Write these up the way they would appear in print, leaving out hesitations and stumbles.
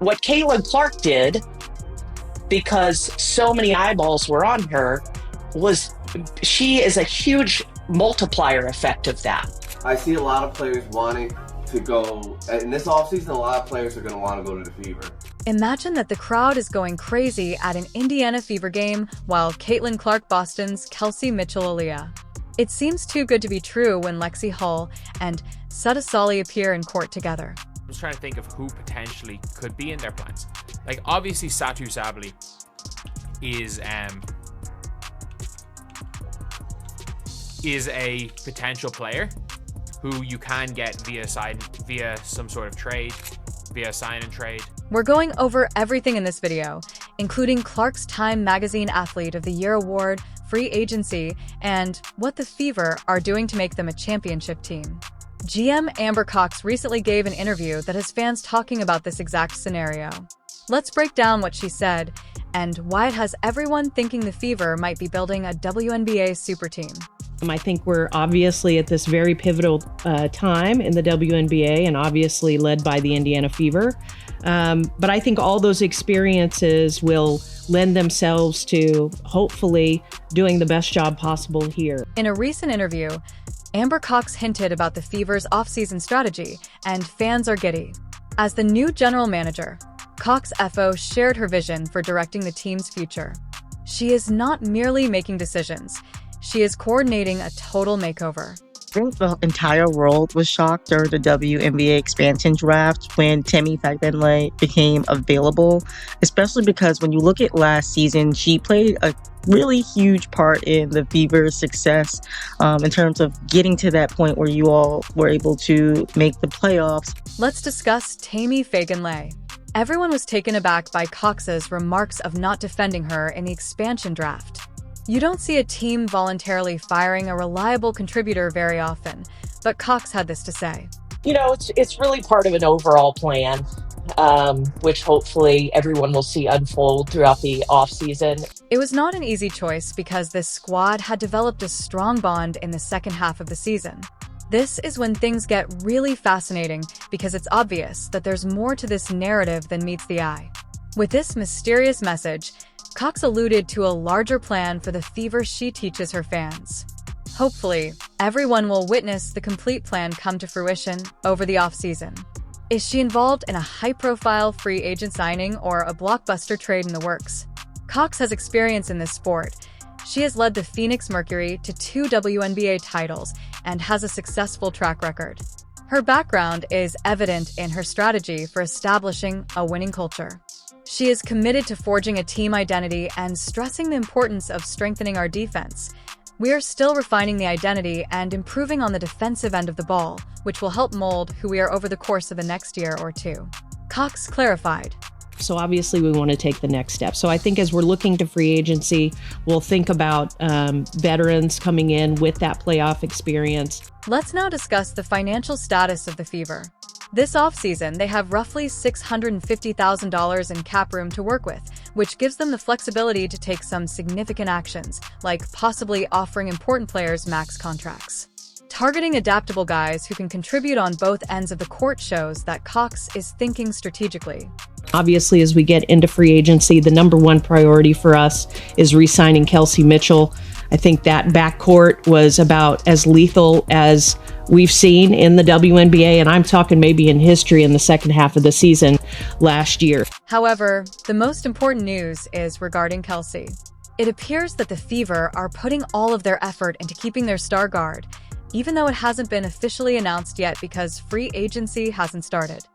What Caitlin Clark did, because so many eyeballs were on her, was she is a huge multiplier effect of that. I see a lot of players wanting to go, in this offseason, a lot of players are going to want to go to the Fever. Imagine that the crowd is going crazy at an Indiana Fever game while Caitlin Clark Boston's Kelsey Mitchell-Aaliyah. It seems too good to be true when Lexi Hull and Sutta Solly appear in court together. I was trying to think of who potentially could be in their plans. Like, obviously Satu Sabali is a potential player who you can get via some sort of trade, via sign and trade. We're going over everything in this video, including Clark's Time Magazine Athlete of the Year award, free agency, and what the Fever are doing to make them a championship team. GM Amber Cox recently gave an interview that has fans talking about this exact scenario. Let's break down what she said and why it has everyone thinking the Fever might be building a WNBA super team. I think we're obviously at this very pivotal time in the WNBA, and obviously led by the Indiana Fever. But I think all those experiences will lend themselves to hopefully doing the best job possible here. In a recent interview, Amber Cox hinted about the Fever's offseason strategy, and fans are giddy. As the new general manager, Cox FO shared her vision for directing the team's future. She is not merely making decisions. She is coordinating a total makeover. I think the entire world was shocked during the WNBA expansion draft when Tammy Fagbinley became available, especially because when you look at last season, she played a really huge part in the Fever's success in terms of getting to that point where you all were able to make the playoffs. Let's discuss Tammy Fagbinley. Everyone was taken aback by Cox's remarks of not defending her in the expansion draft. You don't see a team voluntarily firing a reliable contributor very often, but Cox had this to say. You know, it's really part of an overall plan, which hopefully everyone will see unfold throughout the offseason. It was not an easy choice because this squad had developed a strong bond in the second half of the season. This is when things get really fascinating because it's obvious that there's more to this narrative than meets the eye. With this mysterious message, Cox alluded to a larger plan for the Fever she teaches her fans. Hopefully, everyone will witness the complete plan come to fruition over the offseason. Is she involved in a high-profile free agent signing or a blockbuster trade in the works? Cox has experience in this sport. She has led the Phoenix Mercury to 2 WNBA titles and has a successful track record. Her background is evident in her strategy for establishing a winning culture. She is committed to forging a team identity and stressing the importance of strengthening our defense. We are still refining the identity and improving on the defensive end of the ball, which will help mold who we are over the course of the next year or two. Cox clarified. So obviously we want to take the next step. So I think as we're looking to free agency, we'll think about veterans coming in with that playoff experience. Let's now discuss the financial status of the Fever. This offseason, they have roughly $650,000 in cap room to work with, which gives them the flexibility to take some significant actions, like possibly offering important players max contracts. Targeting adaptable guys who can contribute on both ends of the court shows that Cox is thinking strategically. Obviously, as we get into free agency, the number one priority for us is re-signing Kelsey Mitchell. I think that backcourt was about as lethal as we've seen in the WNBA, and I'm talking maybe in history in the second half of the season last year. However, the most important news is regarding Kelsey. It appears that the Fever are putting all of their effort into keeping their star guard, even though it hasn't been officially announced yet because free agency hasn't started.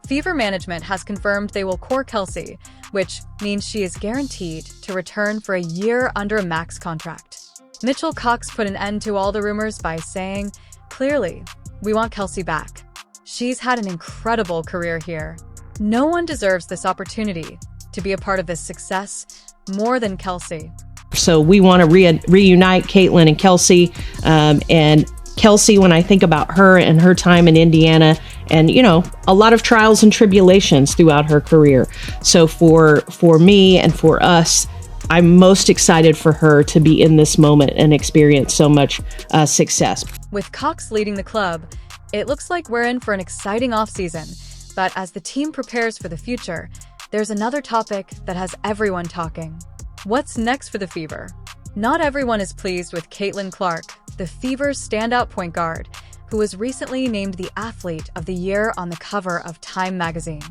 Fever management has confirmed they will core Kelsey, which means she is guaranteed to return for a year under a max contract. Mitchell Cox put an end to all the rumors by saying, "Clearly, we want Kelsey back. She's had an incredible career here. No one deserves this opportunity to be a part of this success more than Kelsey." So we want to reunite Caitlin and Kelsey. And Kelsey, when I think about her and her time in Indiana, and, you know, a lot of trials and tribulations throughout her career. So for me and for us, I'm most excited for her to be in this moment and experience so much success. With Cox leading the club, it looks like we're in for an exciting offseason. But as the team prepares for the future, there's another topic that has everyone talking. What's next for the Fever? Not everyone is pleased with Caitlin Clark, the Fever's standout point guard, who was recently named the Athlete of the Year on the cover of Time magazine.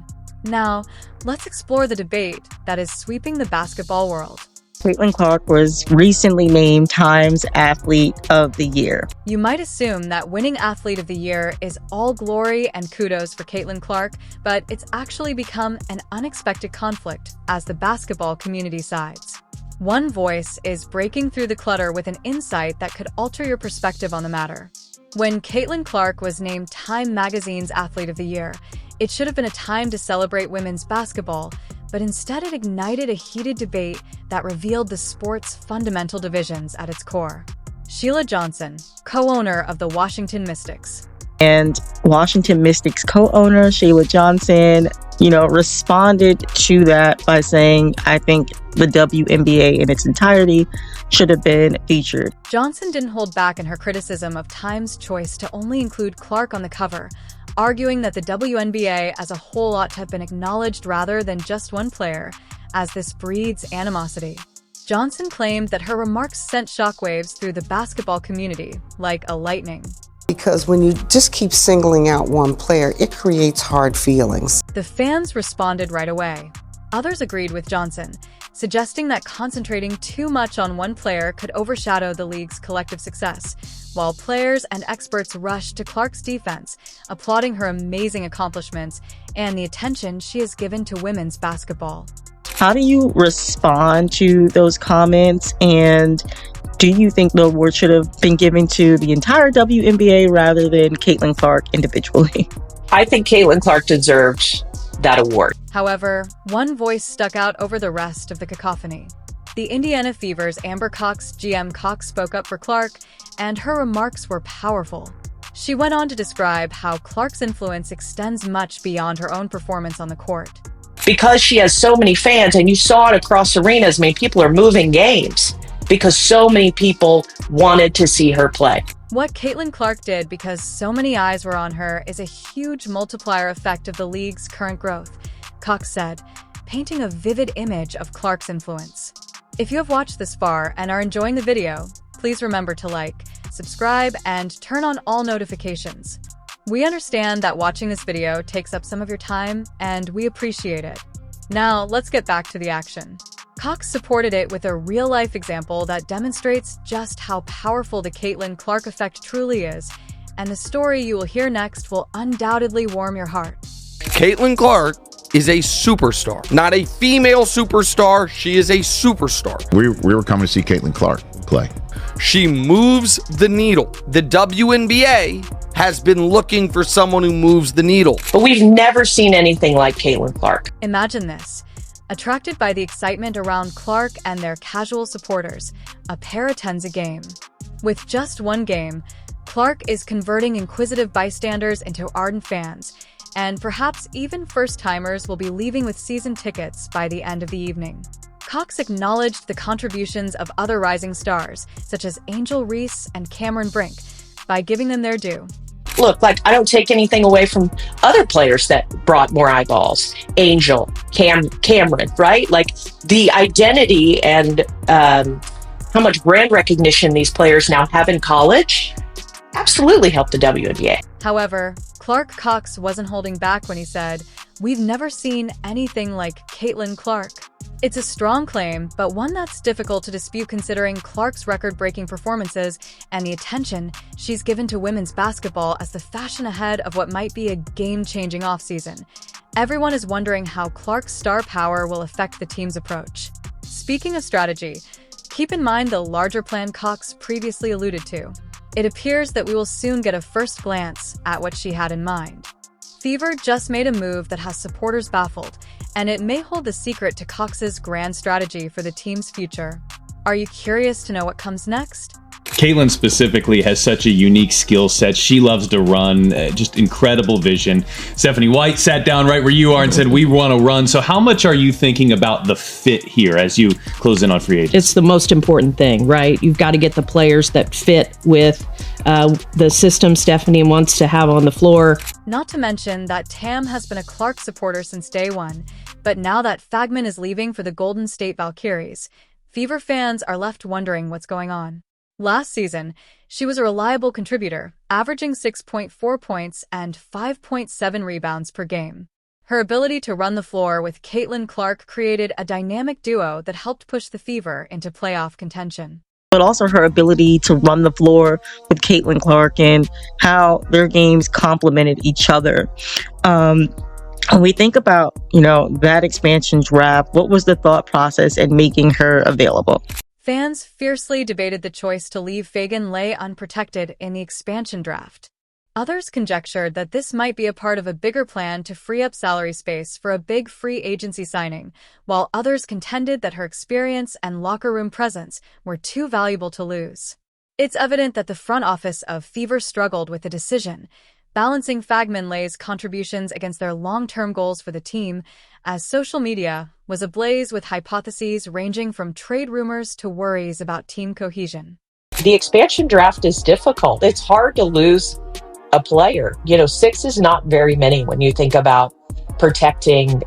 Now, let's explore the debate that is sweeping the basketball world. Caitlin Clark was recently named Time's Athlete of the Year. You might assume that winning Athlete of the Year is all glory and kudos for Caitlin Clark, but it's actually become an unexpected conflict as the basketball community sides. One voice is breaking through the clutter with an insight that could alter your perspective on the matter. When Caitlin Clark was named Time magazine's Athlete of the Year, it should have been a time to celebrate women's basketball, but instead it ignited a heated debate that revealed the sport's fundamental divisions at its core. Sheila Johnson, co-owner of the Washington Mystics. And Washington Mystics co-owner Sheila Johnson, responded to that by saying, I think the WNBA in its entirety should have been featured. Johnson didn't hold back in her criticism of Time's choice to only include Clark on the cover, arguing that the WNBA as a whole ought to have been acknowledged rather than just one player, as this breeds animosity. Johnson claimed that her remarks sent shockwaves through the basketball community, like a lightning. Because when you just keep singling out one player, it creates hard feelings. The fans responded right away. Others agreed with Johnson, suggesting that concentrating too much on one player could overshadow the league's collective success, while players and experts rushed to Clark's defense, applauding her amazing accomplishments and the attention she has given to women's basketball. How do you respond to those comments, and do you think the award should have been given to the entire WNBA rather than Caitlin Clark individually? I think Caitlin Clark deserved that award. However, one voice stuck out over the rest of the cacophony. The Indiana Fever's Amber Cox GM Cox spoke up for Clark, and her remarks were powerful. She went on to describe how Clark's influence extends much beyond her own performance on the court. Because she has so many fans, and you saw it across arenas, people are moving games because so many people wanted to see her play. What Caitlin Clark did because so many eyes were on her is a huge multiplier effect of the league's current growth, Cox said, painting a vivid image of Clark's influence. If you have watched this far and are enjoying the video, please remember to like, subscribe, and turn on all notifications. We understand that watching this video takes up some of your time, and we appreciate it. Now, let's get back to the action. Cox supported it with a real-life example that demonstrates just how powerful the Caitlin Clark effect truly is, and the story you will hear next will undoubtedly warm your heart. Caitlin Clark is a superstar, not a female superstar. She is a superstar. We were coming to see Caitlin Clark play. She moves the needle. The WNBA has been looking for someone who moves the needle. But we've never seen anything like Caitlin Clark. Imagine this. Attracted by the excitement around Clark and their casual supporters, a pair attends a game. With just one game, Clark is converting inquisitive bystanders into ardent fans, and perhaps even first-timers will be leaving with season tickets by the end of the evening. Cox acknowledged the contributions of other rising stars, such as Angel Reese and Cameron Brink, by giving them their due. Look, I don't take anything away from other players that brought more eyeballs. Angel, Cameron, right? The identity and how much brand recognition these players now have in college absolutely helped the WNBA. However, Clark Cox wasn't holding back when he said, "We've never seen anything like Caitlin Clark." It's a strong claim, but one that's difficult to dispute considering Clark's record-breaking performances and the attention she's given to women's basketball as the fashion ahead of what might be a game-changing offseason. Everyone is wondering how Clark's star power will affect the team's approach. Speaking of strategy, keep in mind the larger plan Cox previously alluded to. It appears that we will soon get a first glance at what she had in mind. Fever just made a move that has supporters baffled, and it may hold the secret to Cox's grand strategy for the team's future. Are you curious to know what comes next? Caitlin specifically has such a unique skill set. She loves to run, just incredible vision. Stephanie White sat down right where you are and said, we want to run. So how much are you thinking about the fit here as you close in on free agency? It's the most important thing, right? You've got to get the players that fit with the system Stephanie wants to have on the floor. Not to mention that Tam has been a Clark supporter since day one, but now that Fagman is leaving for the Golden State Valkyries, Fever fans are left wondering what's going on. Last season, she was a reliable contributor, averaging 6.4 points and 5.7 rebounds per game. Her ability to run the floor with Caitlin Clark created a dynamic duo that helped push the Fever into playoff contention. But also her ability to run the floor with Caitlin Clark and how their games complemented each other. When we think about, that expansion draft, what was the thought process in making her available? Fans fiercely debated the choice to leave Fagan Lay unprotected in the expansion draft. Others conjectured that this might be a part of a bigger plan to free up salary space for a big free agency signing, while others contended that her experience and locker room presence were too valuable to lose. It's evident that the front office of Fever struggled with the decision, balancing Fagman Lay's contributions against their long-term goals for the team, as social media was ablaze with hypotheses ranging from trade rumors to worries about team cohesion. The expansion draft is difficult. It's hard to lose a player. 6 is not very many when you think about protecting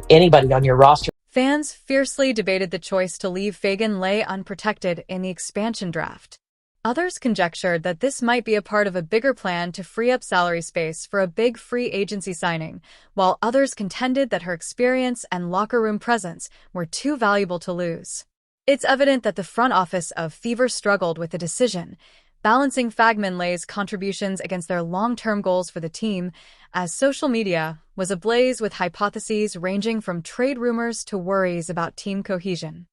anybody on your roster. Fans fiercely debated the choice to leave Fagan Lay unprotected in the expansion draft. Others conjectured that this might be a part of a bigger plan to free up salary space for a big free agency signing, while others contended that her experience and locker room presence were too valuable to lose. It's evident that the front office of Fever struggled with the decision, balancing Fagman Lay's contributions against their long-term goals for the team, as social media was ablaze with hypotheses ranging from trade rumors to worries about team cohesion.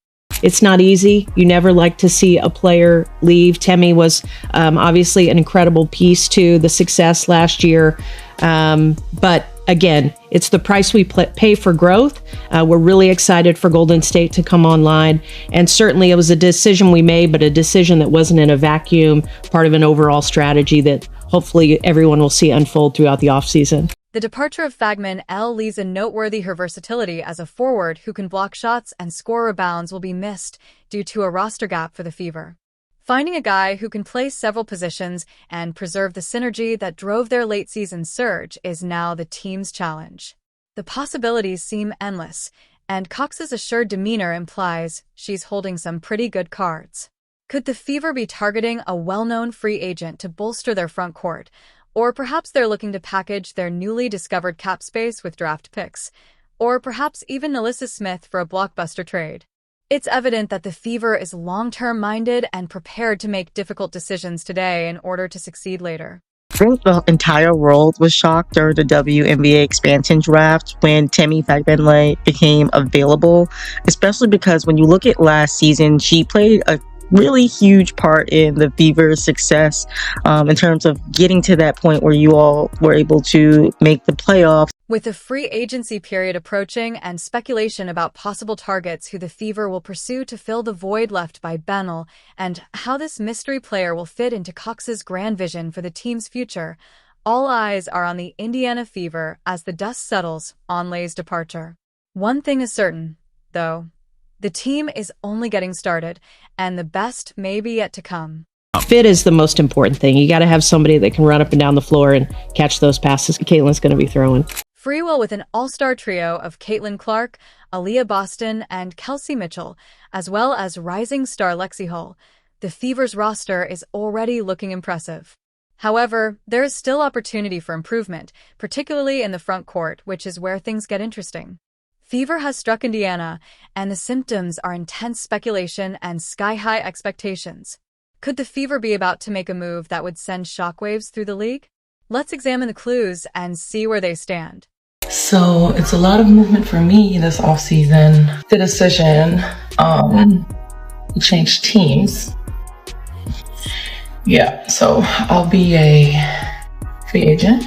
It's not easy. You never like to see a player leave. Temi was obviously an incredible piece to the success last year. But again, it's the price we pay for growth. We're really excited for Golden State to come online. And certainly it was a decision we made, but a decision that wasn't in a vacuum, part of an overall strategy that hopefully everyone will see unfold throughout the offseason. The departure of Fagman L leaves a noteworthy her versatility as a forward who can block shots and score rebounds will be missed due to a roster gap for the Fever. Finding a guy who can play several positions and preserve the synergy that drove their late-season surge is now the team's challenge. The possibilities seem endless, and Cox's assured demeanor implies she's holding some pretty good cards. Could the Fever be targeting a well-known free agent to bolster their front court? Or perhaps they're looking to package their newly discovered cap space with draft picks, or perhaps even Alyssa Smith for a blockbuster trade. It's evident that the Fever is long-term minded and prepared to make difficult decisions today in order to succeed later. I think the entire world was shocked during the WNBA expansion draft when Temi Fagbenle became available, especially because when you look at last season, she played a really huge part in the Fever's success in terms of getting to that point where you all were able to make the playoffs. With the free agency period approaching and speculation about possible targets who the Fever will pursue to fill the void left by Bennell and how this mystery player will fit into Cox's grand vision for the team's future, all eyes are on the Indiana Fever as the dust settles on Lay's departure. One thing is certain, though. The team is only getting started, and the best may be yet to come. Fit is the most important thing. You got to have somebody that can run up and down the floor and catch those passes Caitlin's going to be throwing. Free will with an all-star trio of Caitlin Clark, Aaliyah Boston, and Kelsey Mitchell, as well as rising star Lexi Hull. The Fever's roster is already looking impressive. However, there is still opportunity for improvement, particularly in the front court, which is where things get interesting. Fever has struck Indiana, and the symptoms are intense speculation and sky-high expectations. Could the Fever be about to make a move that would send shockwaves through the league? Let's examine the clues and see where they stand. So it's a lot of movement for me this offseason. The decision to change teams. Yeah, so I'll be a free agent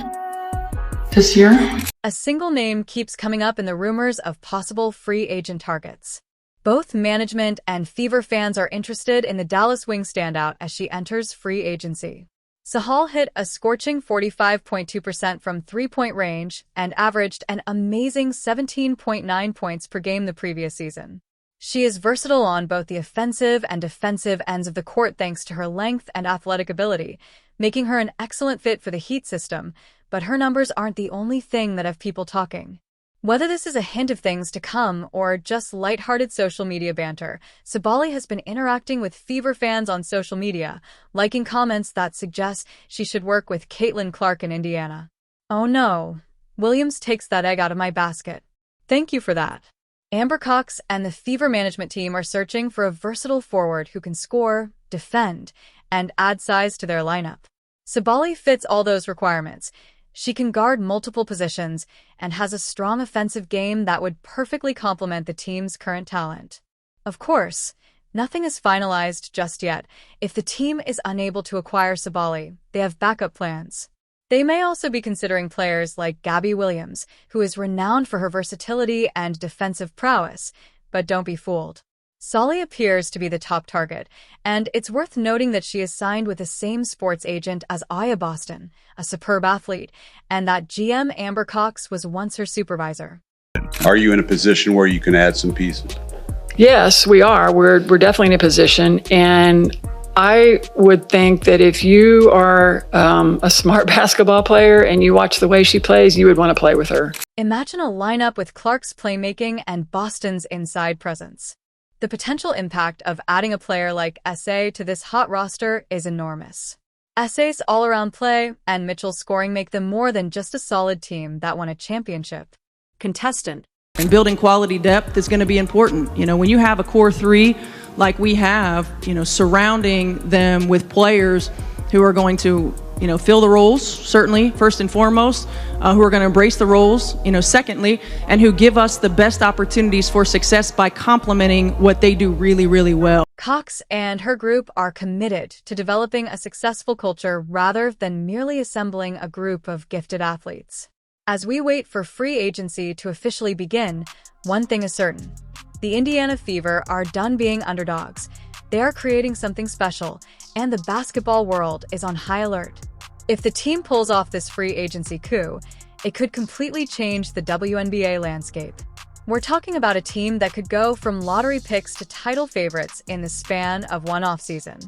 this year. A single name keeps coming up in the rumors of possible free agent targets. Both management and Fever fans are interested in the Dallas Wings standout as she enters free agency. Sahal hit a scorching 45.2% from three-point range and averaged an amazing 17.9 points per game the previous season. She is versatile on both the offensive and defensive ends of the court thanks to her length and athletic ability, making her an excellent fit for the Heat system, but her numbers aren't the only thing that have people talking. Whether this is a hint of things to come or just lighthearted social media banter, Sabally has been interacting with Fever fans on social media, liking comments that suggest she should work with Caitlin Clark in Indiana. Oh no, Williams takes that egg out of my basket. Thank you for that. Amber Cox and the Fever management team are searching for a versatile forward who can score, defend, and add size to their lineup. Sabally fits all those requirements. She can guard multiple positions and has a strong offensive game that would perfectly complement the team's current talent. Of course, nothing is finalized just yet. If the team is unable to acquire Sabally, they have backup plans. They may also be considering players like Gabby Williams, who is renowned for her versatility and defensive prowess, but don't be fooled. Solly appears to be the top target, and it's worth noting that she is signed with the same sports agent as Aya Boston, a superb athlete, and that GM Amber Cox was once her supervisor. Are you in a position where you can add some pieces? Yes, we are. We're definitely in a position, and I would think that if you are a smart basketball player and you watch the way she plays, you would want to play with her. Imagine a lineup with Clark's playmaking and Boston's inside presence. The potential impact of adding a player like SA to this hot roster is enormous. SA's all-around play and Mitchell's scoring make them more than just a solid team that won a championship. Contestant. And building quality depth is going to be important. You know, when you have a core three like we have, you know, surrounding them with players who are going to, you know, fill the roles, certainly, first and foremost, who are going to embrace the roles, you know, secondly, and who give us the best opportunities for success by complementing what they do really, really well. Cox and her group are committed to developing a successful culture rather than merely assembling a group of gifted athletes. As we wait for free agency to officially begin, one thing is certain. The Indiana Fever are done being underdogs. They are creating something special, and the basketball world is on high alert. If the team pulls off this free agency coup, it could completely change the WNBA landscape. We're talking about a team that could go from lottery picks to title favorites in the span of one offseason.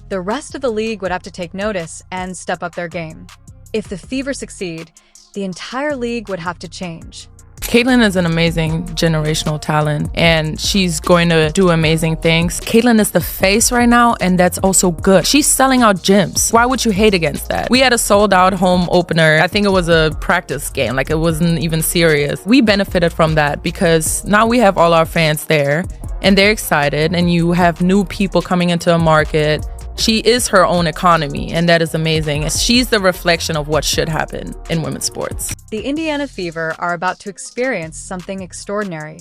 The rest of the league would have to take notice and step up their game. If the Fever succeed, the entire league would have to change. Caitlin is an amazing generational talent, and she's going to do amazing things. Caitlin is the face right now, and that's also good. She's selling out gyms. Why would you hate against that? We had a sold-out home opener. I think it was a practice game, like it wasn't even serious. We benefited from that because now we have all our fans there, and they're excited, and you have new people coming into a market. She is her own economy, and that is amazing. She's the reflection of what should happen in women's sports. The Indiana Fever are about to experience something extraordinary.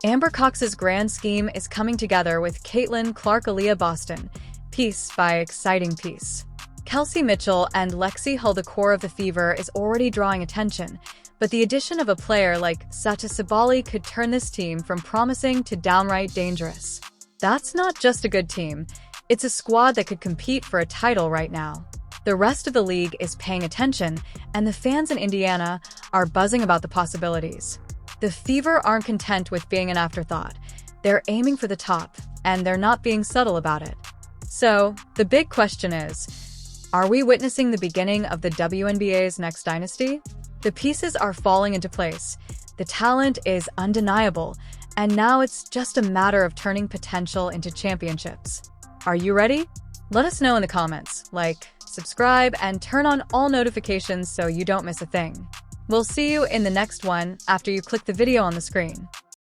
Amber Cox's grand scheme is coming together with Caitlin Clark-Aaliyah Boston, piece by exciting piece. Kelsey Mitchell and Lexi Hull, the core of the Fever, is already drawing attention, but the addition of a player like Sata Sabally could turn this team from promising to downright dangerous. That's not just a good team. It's a squad that could compete for a title right now. The rest of the league is paying attention, and the fans in Indiana are buzzing about the possibilities. The Fever aren't content with being an afterthought. They're aiming for the top, and they're not being subtle about it. So, the big question is, are we witnessing the beginning of the WNBA's next dynasty? The pieces are falling into place. The talent is undeniable, and now it's just a matter of turning potential into championships. Are you ready? Let us know in the comments. Like, subscribe, and turn on all notifications so you don't miss a thing. We'll see you in the next one after you click the video on the screen.